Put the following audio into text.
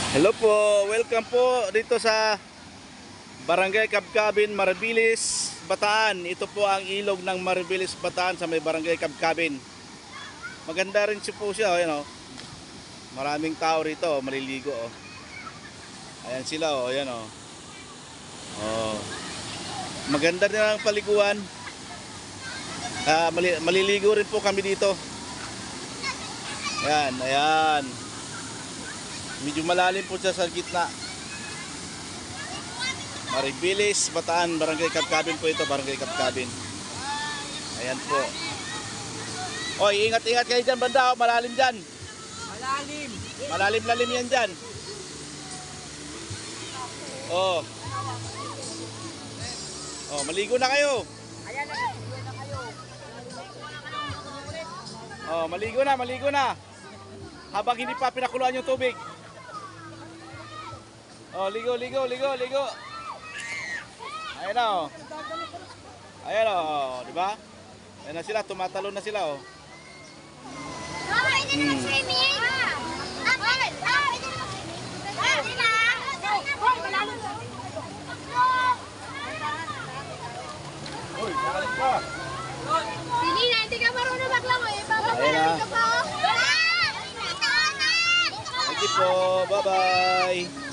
Hello po, welcome po dito sa Barangay Cabcabin, Maribilis, Bataan. Ito po ang ilog ng Maribilis, Bataan sa may Barangay Cabcabin. Maganda rin po siya, ayan oh. Maraming tao rito, maliligo oh. Ayan sila oh, ayan oh. Oh. Maganda din ang paliguan. Maliligo rin po kami dito. Ayan, ayan. Medyo malalim po siya sa gitna. Maribilis, Bataan, Barangay Cabcabin po ito, Barangay Cabcabin. Ayan po. Oy, ingat-ingat kayo dyan banda, malalim dyan. Malalim. Malalim-lalim yan dyan. Oh. Oh, maligo na kayo. Ayan na, maligo na kayo. Oh, maligo na, maligo na. Habang hindi pa pinakuluan yung tubig. Oh, ligo, ligo, ligo, ligo. Ayan na oh. Ayan oh, di ba? Ayan na sila, tumatalon na sila oh. Mama, ini naman swimming. Uy, nakalit ka. Hindi na, hindi ka marunong maglangoy. Ayan na. Ka pa. Thank you po, bye-bye.